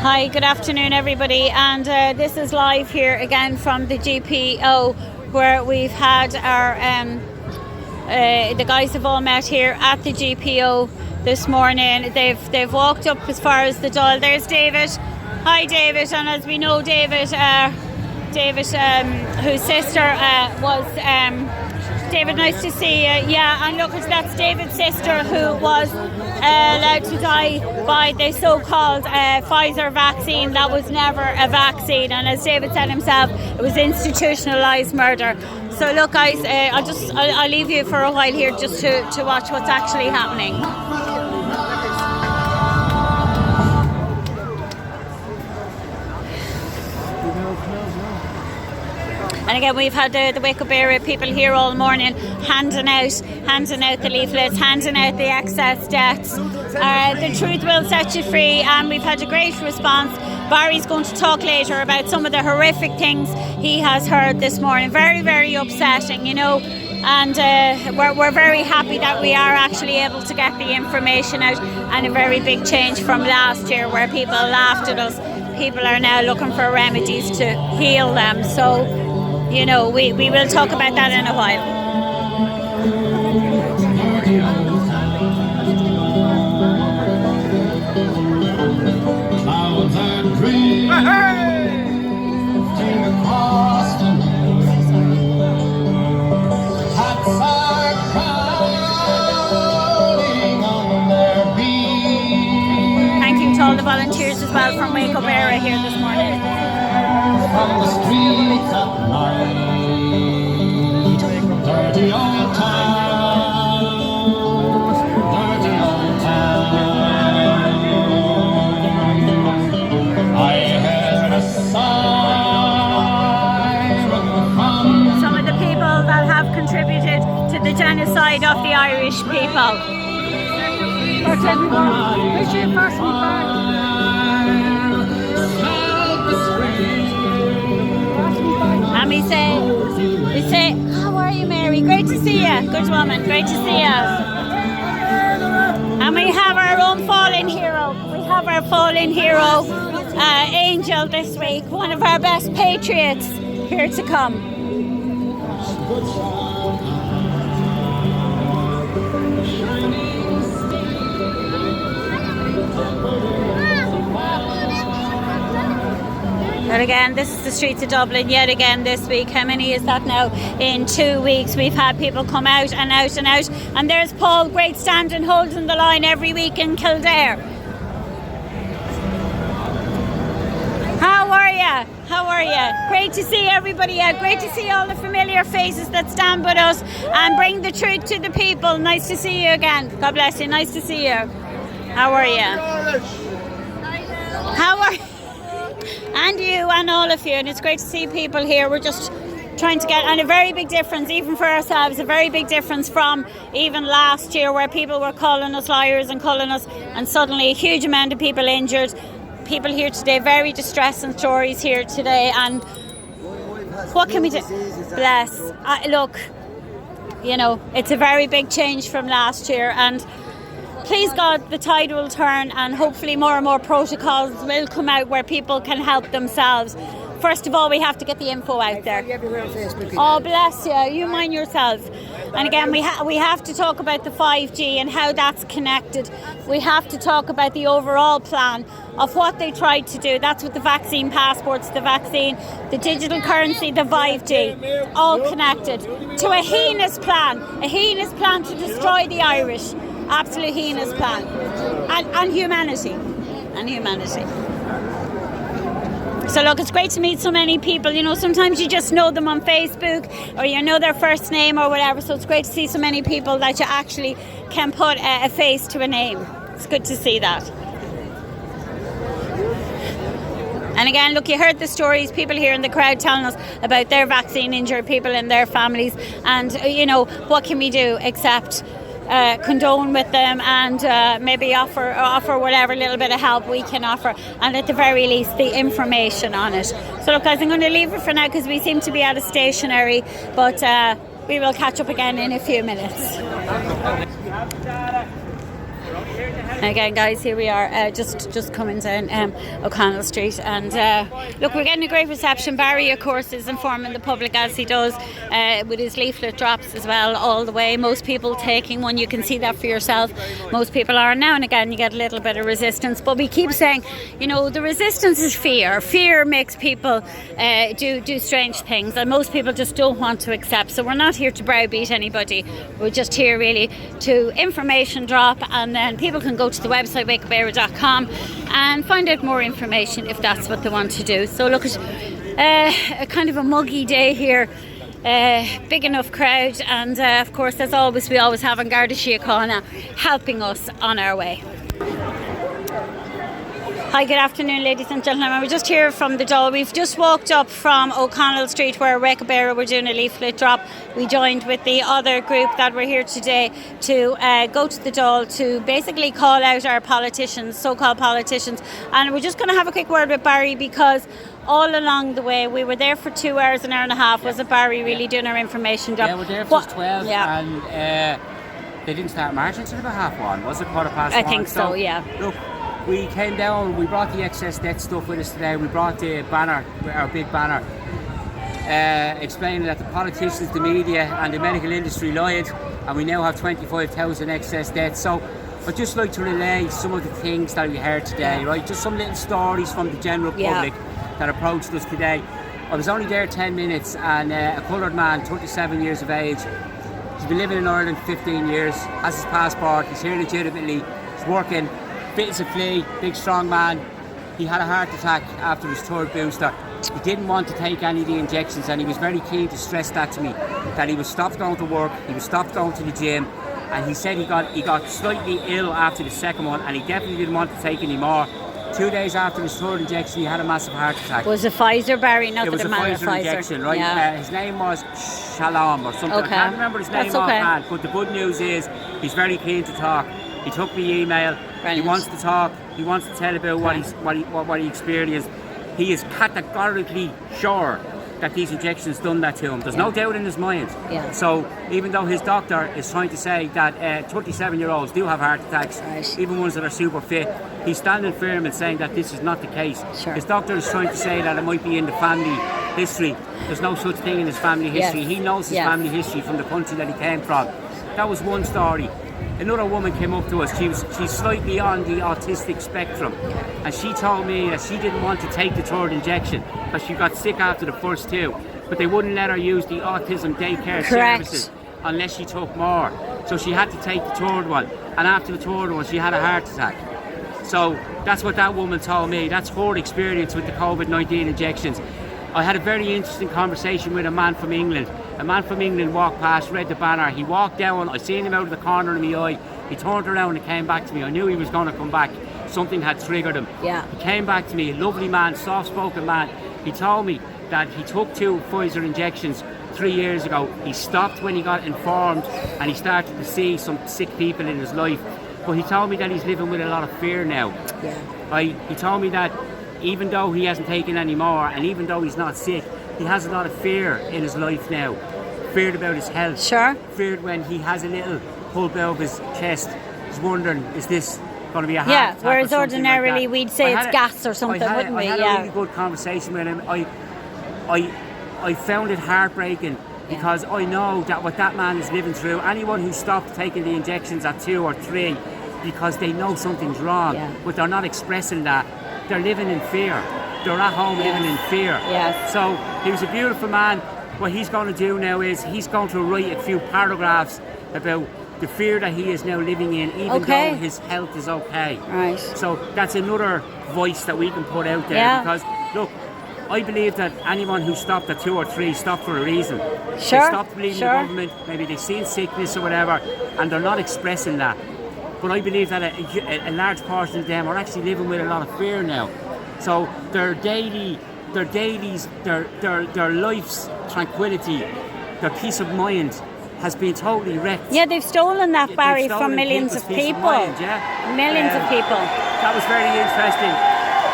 Hi, good afternoon everybody, and this is live here again from the GPO, where we've had our the guys have all met here at the GPO this morning. They've walked up as far as the Dáil. There's David. Hi David, and as we know David whose sister was David, nice to see you. Yeah, and look, that's David's sister who was allowed to die by the so-called Pfizer vaccine. That was never a vaccine, and as David said himself, it was institutionalised murder. So look guys, I'll leave you for a while here just to watch what's actually happening. And again, we've had the WakeUpéiRe people here all morning handing out the leaflets, handing out the excess deaths. The truth will set you free, and we've had a great response. Barry's going to talk later about some of the horrific things he has heard this morning. Very, very upsetting, you know. And we're very happy that we are actually able to get the information out, and a very big change from last year where people laughed at us. People are now looking for remedies to heal them. So, you know, we will talk about that in a while. Thank you to all the volunteers as well from WakeUpéiRe here this morning. From the streets at night, dirty old town, dirty old town. I heard a siren from some of the people that have contributed to the genocide of the Irish people. That's everyone. Wish you first and we say, how are you, Mary? Great to see you. Good woman, great to see you. And we have our own fallen hero. We have our fallen hero, Angel, this week. One of our best patriots here to come. And again, this is the streets of Dublin yet again this week. How many is that now? In 2 weeks we've had people come out and out and out. And there's Paul, great standing, holding the line every week in Kildare. How are you? How are you? Great to see everybody out. Great to see all the familiar faces that stand with us and bring the truth to the people. Nice to see you again. God bless you. Nice to see you. How are you? How are you? And you and all of you, and it's great to see people here. We're just trying to get, and a very big difference even for ourselves, a very big difference from even last year where people were calling us liars and calling us, and suddenly a huge amount of people injured. People here today, very distressing stories here today, and what can we do? Bless. Look, you know, it's a very big change from last year, and please God, the tide will turn, and hopefully more and more protocols will come out where people can help themselves. First of all, we have to get the info out there. Oh, bless you. You mind yourself. And again, we have to talk about the 5G and how that's connected. We have to talk about the overall plan of what they tried to do. That's with the vaccine passports, the vaccine, the digital currency, the 5G, all connected to a heinous plan to destroy the Irish. Absolute heinous plan, and humanity. So look, it's great to meet so many people. You know, sometimes you just know them on Facebook or you know their first name or whatever, so it's great to see so many people that you actually can put a face to a name. It's good to see that. And again, look, you heard the stories, people here in the crowd telling us about their vaccine injured people and their families, and you know, what can we do except condone with them and maybe offer whatever little bit of help we can offer, and at the very least the information on it. So look guys, I'm going to leave it for now because we seem to be out of stationery, but we will catch up again in a few minutes. Again, guys, here we are, just coming down O'Connell Street, and look, we're getting a great reception. Barry, of course, is informing the public as he does with his leaflet drops as well, all the way. Most people taking one, you can see that for yourself. Most people are. Now and again, you get a little bit of resistance, but we keep saying, you know, the resistance is fear. Fear makes people do strange things, and most people just don't want to accept. So we're not here to browbeat anybody. We're just here really to information drop, and then people can go to the website WakeUpéiRe.com and find out more information if that's what they want to do. So look at a kind of a muggy day here, big enough crowd, and of course, as always, we always have an Garda Síochána helping us on our way. Hi, good afternoon, ladies and gentlemen. We're just here from the Dáil. We've just walked up from O'Connell Street where WakeUpéiRe were doing a leaflet drop. We joined with the other group that were here today to go to the Dáil to basically call out our politicians, so-called politicians. And we're just going to have a quick word with Barry, because all along the way, we were there for 2 hours, an hour and a half. Was it Barry really doing our information drop? Yeah, we're there for 12, and they didn't start marching until about 1:30. Was it 1:15? I think so, yeah. Look, we came down, we brought the excess debt stuff with us today. We brought the banner, our big banner, explaining that the politicians, the media and the medical industry lied, and we now have 25,000 excess debt. So I'd just like to relay some of the things that we heard today, right? Just some little stories from the general public that approached us today. I was only there 10 minutes, and a coloured man, 37 years of age, he's been living in Ireland 15 years, has his passport, he's here legitimately, he's working, fit as a flea, big strong man. He had a heart attack after his third booster. He didn't want to take any of the injections, and he was very keen to stress that to me, that he was stopped going to work, he was stopped going to the gym, and he said he got slightly ill after the second one, and he definitely didn't want to take any more. 2 days after his third injection, he had a massive heart attack. Was it Pfizer, Barry? Not it was a Pfizer injection, right? Yeah. His name was Shalom or something. Okay. I can't remember his name offhand, but the good news is he's very keen to talk. He took the email. Brilliant. He wants to talk. He wants to tell about what he experienced. He is categorically sure that these injections done that to him. There's no doubt in his mind. Yeah. So even though his doctor is trying to say that 37-year-olds do have heart attacks, even ones that are super fit, he's standing firm and saying that this is not the case. Sure. His doctor is trying to say that it might be in the family history. There's no such thing in his family history. He knows his family history from the country that he came from. That was one story. Another woman came up to us. She's slightly on the autistic spectrum, and she told me that she didn't want to take the third injection because she got sick after the first two, but they wouldn't let her use the autism daycare services unless she took more. So she had to take the third one, and after the third one she had a heart attack. So that's what that woman told me. That's her experience with the COVID-19 injections. I had a very interesting conversation with a man from England. A man from England walked past, read the banner. He walked down, I seen him out of the corner of my eye. He turned around and came back to me. I knew he was going to come back. Something had triggered him. Yeah. He came back to me, a lovely man, soft-spoken man. He told me that he took 2 Pfizer injections 3 years ago. He stopped when he got informed, and he started to see some sick people in his life. But he told me that he's living with a lot of fear now. Yeah. He told me that even though he hasn't taken any more, and even though he's not sick, he has a lot of fear in his life now. Feared about his health. Sure. Feared when he has a little pulp out of his chest. He's wondering, is this going to be a heart attack? Yeah, whereas ordinarily like we'd say it's gas or something, wouldn't we? I had a really good conversation with him. I found it heartbreaking because I know that what that man is living through, anyone who stopped taking the injections at 2 or 3 because they know something's wrong, but they're not expressing that, they're living in fear. They're at home living in fear. Yes. So he was a beautiful man. What he's going to do now is he's going to write a few paragraphs about the fear that he is now living in, even though his health is okay. Right. So that's another voice that we can put out there because, look, I believe that anyone who stopped at 2 or 3 stopped for a reason. Sure. They stopped believing the government, maybe they've seen sickness or whatever, and they're not expressing that. But I believe that a large portion of them are actually living with a lot of fear now. So their life's tranquility, their peace of mind has been totally wrecked. Yeah, they've stolen that, Barry, from millions of people. Millions of people. That was very interesting.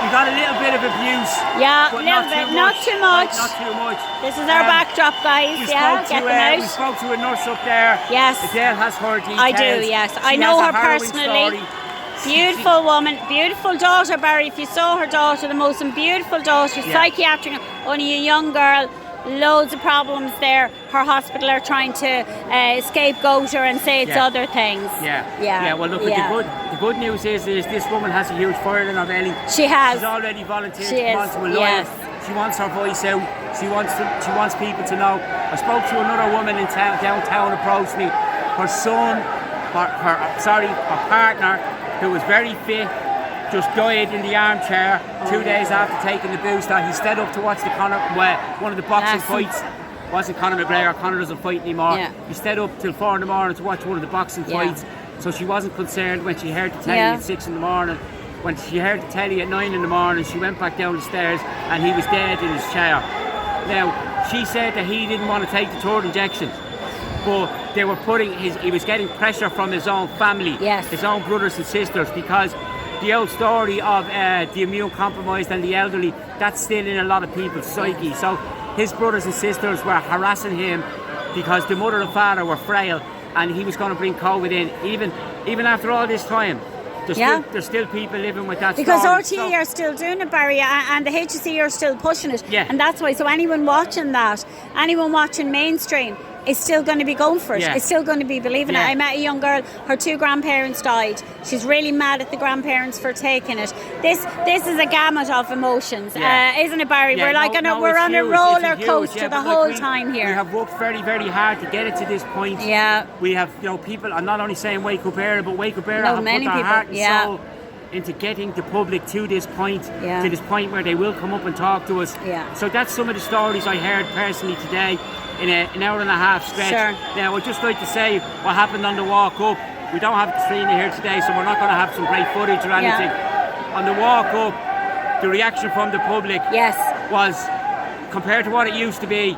We got a little bit of abuse. Yeah, a little bit, not too much. Not too much. This is our backdrop, guys. Get them out. We spoke to a nurse up there. Yes. Adele has her details. I do, yes. I know her personally. Beautiful woman, beautiful daughter, Barry. If you saw her daughter, the most beautiful daughter, psychiatric, only a young girl, loads of problems there. Her hospital are trying to scapegoat her and say it's other things. Well, look, the good news is this woman has a huge fire in her belly. She has. She's already volunteered to come onto a lawyer. She wants her voice out. She wants people to know. I spoke to another woman in downtown, approached me. Her son, her partner, who was very fit, just died in the armchair 2 days after taking the booster. He stayed up to watch one of the boxing fights. Wasn't Conor McGregor. Conor doesn't fight anymore. He stayed up till 4 in the morning to watch one of the boxing fights. So she wasn't concerned when she heard the telly at 6 in the morning. When she heard the telly at 9 in the morning, she went back down the stairs and he was dead in his chair. Now, she said that he didn't want to take the third injections, but they were he was getting pressure from his own family, his own brothers and sisters, because the old story of the immune compromised and the elderly, that's still in a lot of people's psyche. So his brothers and sisters were harassing him because the mother and father were frail and he was going to bring COVID in. Even after all this time, there's still people living with that because story. RTE are still doing it, Barry, and the HSE are still pushing it. And that's why, so anyone watching mainstream, is still going to be going for it. It's still going to be believing it. I met a young girl, her 2 grandparents died. She's really mad at the grandparents for taking it. This is a gamut of emotions, isn't it, Barry? We're we're on a roller coaster the whole time here. We have worked very, very hard to get it to this point. We have, people, I'm not only saying WakeUpéiRe, but WakeUpéiRe have put their heart and soul into getting the public to this point, where they will come up and talk to us. So that's some of the stories I heard personally today in an hour and a half stretch. Now, I'd just like to say what happened on the walk up. We don't have Katrina here today, so we're not going to have some great footage or anything. On the walk up, the reaction from the public was, compared to what it used to be,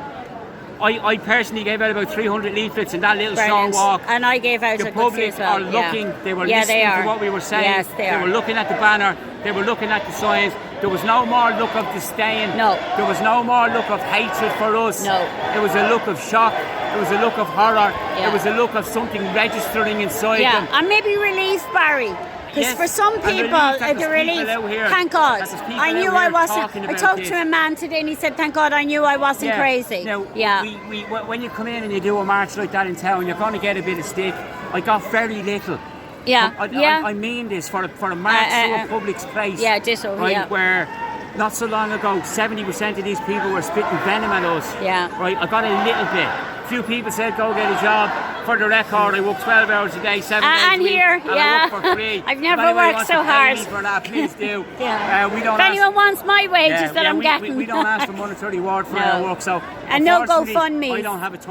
I personally gave out about 300 leaflets in that little short walk. And I gave out the public as well. Are looking, they were listening to what we were saying. They were looking at the banner, they were looking at the signs. There was no more look of disdain. There was no more look of hatred for us. It was a look of shock. It was a look of horror. It was a look of something registering inside them. And maybe relief, Barry. Because for some people, the relief, thank God, I knew I wasn't. I talked to a man today and he said, thank God I knew I wasn't crazy. Now, when you come in and you do a march like that in town, you're going to get a bit of stick. I got very little. I mean this for a march to a public place. Where not so long ago, 70% of these people were spitting venom at us. Right, I got a little bit. A few people said go get a job. For the record, I work 12 hours a day, 7 days a week, and I work for free. I've never worked so hard. For that, please do. We don't. If anyone wants my wages that I'm getting, we don't ask for monetary reward for our work. So, and no GoFundMe. I don't have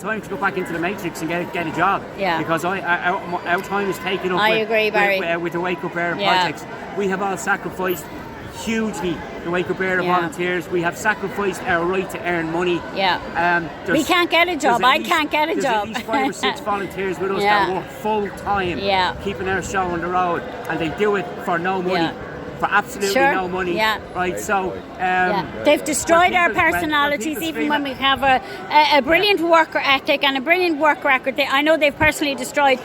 time to go back into the matrix and get a job. Because our time is taken up. I agree, Barry. With the WakeUpéiRe projects, we have all sacrificed hugely. The WakeUpéiRe volunteers, we have sacrificed our right to earn money. We can't get a job. I can't get a job. There's at least 5 or 6 volunteers with us that work full time, keeping our show on the road, and they do it for no money. For absolutely no money, right? So they've destroyed our personalities. Even when we have a brilliant worker ethic and a brilliant work record, I know they've personally destroyed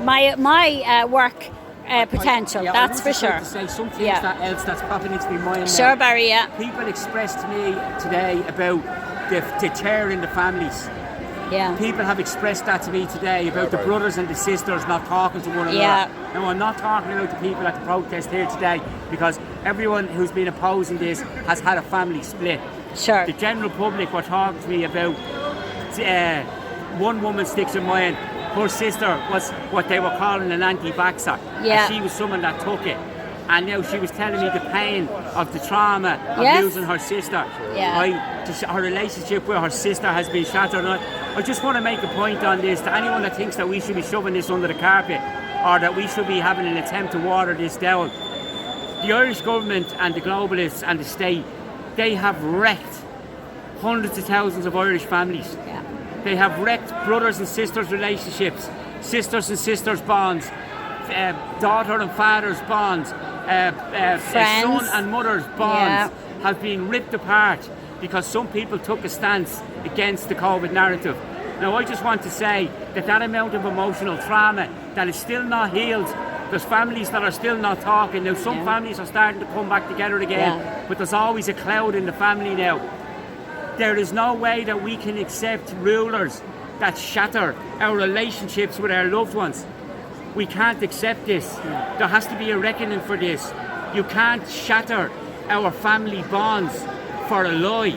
my work potential. That's for sure. To say something else that's popping into my mind. Sure, Barry. People expressed to me today about the tear in the families. People have expressed that to me today about the brothers and the sisters not talking to one another. Now, I'm not talking about the people at the protest here today, because everyone who's been opposing this has had a family split. Sure. The general public were talking to me about one woman sticks in mind. Her sister was what they were calling an anti-vaxxer. And she was someone that took it. And now she was telling me the pain of the trauma of losing her sister. Her relationship with her sister has been shattered. I just want to make a point on this to anyone that thinks that we should be shoving this under the carpet, or that we should be having an attempt to water this down. The Irish government and the globalists and the state, they have wrecked hundreds of thousands of Irish families. They have wrecked brothers and sisters relationships, sisters and sisters bonds, daughter and father's bonds, son and mother's bonds have been ripped apart because some people took a stance against the COVID narrative. Now, I just want to say that amount of emotional trauma that is still not healed, There's families that are still not talking. Now some families are starting to come back together again, but there's always a cloud in the family now. There is no way that we can accept rulers that shatter our relationships with our loved ones. We can't accept this. There has to be a reckoning for this. You can't shatter our family bonds for a lie.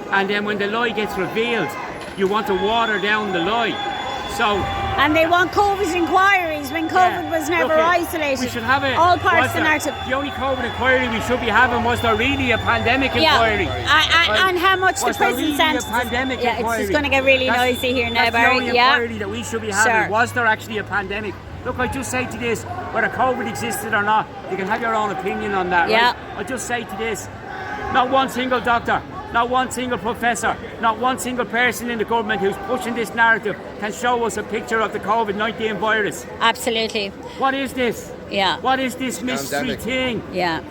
And then when the lie gets revealed, you want to water down the lie. And they want COVID inquiries when COVID was never isolated. We should have it. All parts of the narrative. The only COVID inquiry we should be having, was there really a pandemic inquiry? And how much the prison sentence. It's just going to get really noisy here now, Barry. That's the only inquiry that we should be having. Was there actually a pandemic? Look, I just say to this, whether COVID existed or not, you can have your own opinion on that, right? I just say to this, not one single doctor, not one single professor, not one single person in the government who's pushing this narrative can show us a picture of the COVID-19 virus. Absolutely. What is this? What is this mystery thing?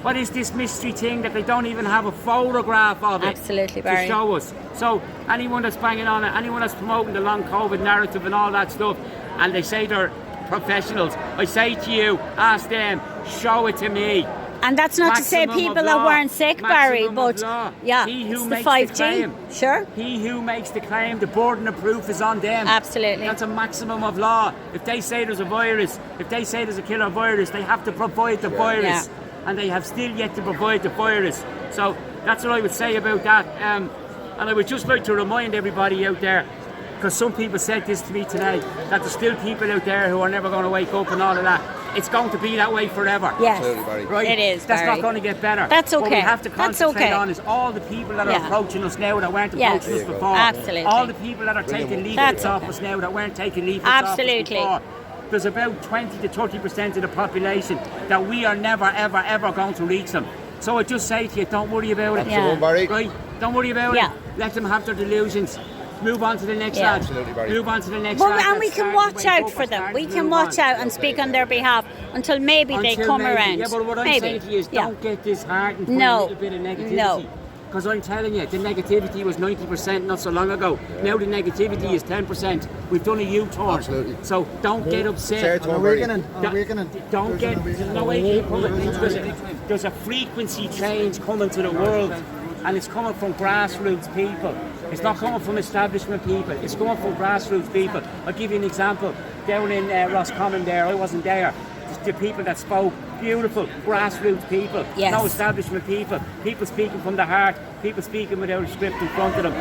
What is this mystery thing that they don't even have a photograph of it? Absolutely, Barry. To show us. So anyone that's banging on it, anyone that's promoting the long COVID narrative and all that stuff, and they say they're professionals, I say to you, ask them, show it to me. And that's not to say people that weren't sick, Barry, but it's the 5G. Sure. He who makes the claim, the burden of proof is on them. Absolutely. That's a maximum of law. If they say there's a virus, if they say there's a killer virus, they have to provide the virus. And they have still yet to provide the virus. So that's what I would say about that. And I would just like to remind everybody out there, because some people said this to me today, that there's still people out there who are never going to wake up and all of that. It's going to be that way forever. Yes, right? It is, That's Barry. not going to get better. That's okay. What we have to concentrate on is all the people that are approaching us now that weren't approaching us before. Absolutely. All the people that are taking leaflets off us now that weren't taking leaflets off us before. There's about 20 to 30% of the population that we are never, ever, ever going to reach them. So I just say to you, don't worry about it. Right? Don't worry about it. Let them have their delusions. Move on to the next lad. Move on to the next lad. And we can watch out for them. We can watch out and speak on their behalf until maybe they come around. Yeah, but what I'm saying to you is don't get disheartened by a little bit of negativity. Because I'm telling you, the negativity was 90% not so long ago. Now the negativity is 10%. We've done a U-turn. Absolutely. So don't get upset. Don't get... There's no way there's a frequency change coming to the world. And it's coming from grassroots people. It's not coming from establishment people. It's coming from grassroots people. I'll give you an example. Down in Roscommon there, I wasn't there. The people that spoke, beautiful grassroots people. No establishment people. People speaking from the heart. People speaking without a script in front of them.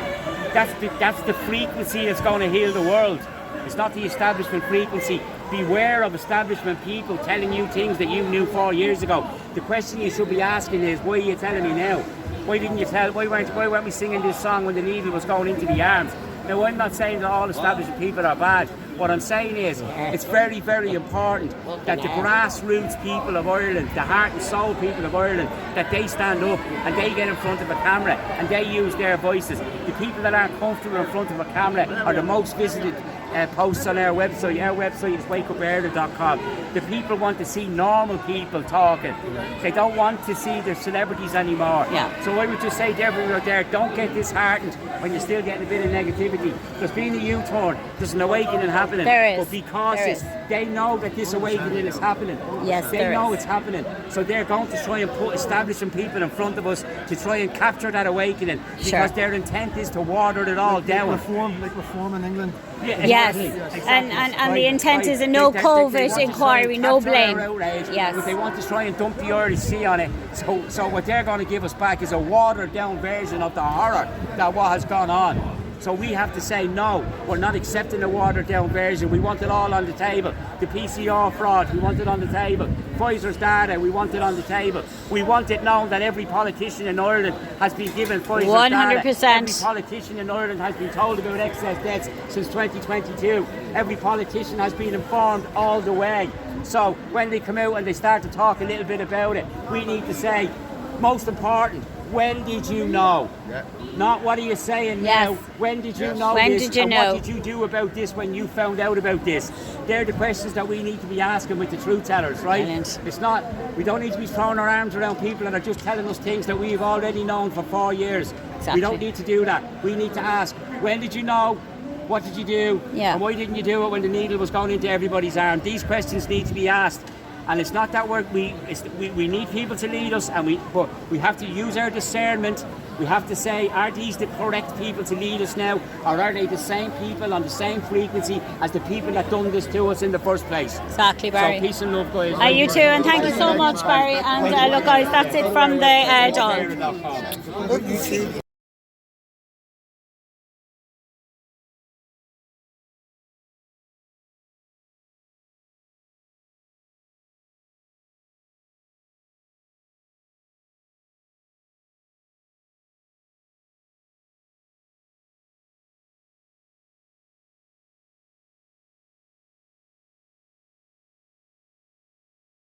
That's the frequency that's going to heal the world. It's not the establishment frequency. Beware of establishment people telling you things that you knew 4 years ago. The question you should be asking is, why are you telling me now? Why didn't you tell? Why weren't we singing this song when the needle was going into the arms? Now, I'm not saying that all establishment people are bad. What I'm saying is, it's very, very important that the grassroots people of Ireland, the heart and soul people of Ireland, that they stand up and they get in front of a camera and they use their voices. The people that aren't comfortable in front of a camera are the most visited posts on our website. Our website is WakeUpéiRe.com. The people want to see normal people talking. They don't want to see the celebrities anymore. So I would just say to everyone out there, don't get disheartened when you're still getting a bit of negativity. There's been a U-turn, there's an awakening happening. But be cautious. They know that this awakening is happening. They know it's happening. So they're going to try and put establishing people in front of us to try and capture that awakening, because their intent is to water it all down. Like reform in England. Exactly. And the intent is a no COVID inquiry, no blame. But they want to try and dump the Irish Sea on it. So what they're going to give us back is a watered down version of the horror that what has gone on. So we have to say, no, we're not accepting the watered down version. We want it all on the table. The PCR fraud, we want it on the table. Pfizer's data, we want it on the table. We want it known that every politician in Ireland has been given Pfizer's 100%. data. Every politician in Ireland has been told about excess deaths since 2022. Every politician has been informed all the way. So when they come out and they start to talk a little bit about it, we need to say, most important, when did you know? Not what are you saying now? When did you know when this? Did you and know? What did you do about this when you found out about this? They're the questions that we need to be asking with the truth tellers, right? Brilliant. It's not, we don't need to be throwing our arms around people that are just telling us things that we've already known for 4 years. We don't need to do that. We need to ask, when did you know? What did you do? And why didn't you do it when the needle was going into everybody's arm? These questions need to be asked. And it's not that we need people to lead us, but we have to use our discernment. We have to say, are these the correct people to lead us now, or are they the same people on the same frequency as the people that done this to us in the first place? Exactly, Barry. So peace and love, guys. You too, and thank you so much, Barry. And look, guys, that's it from the Dáil.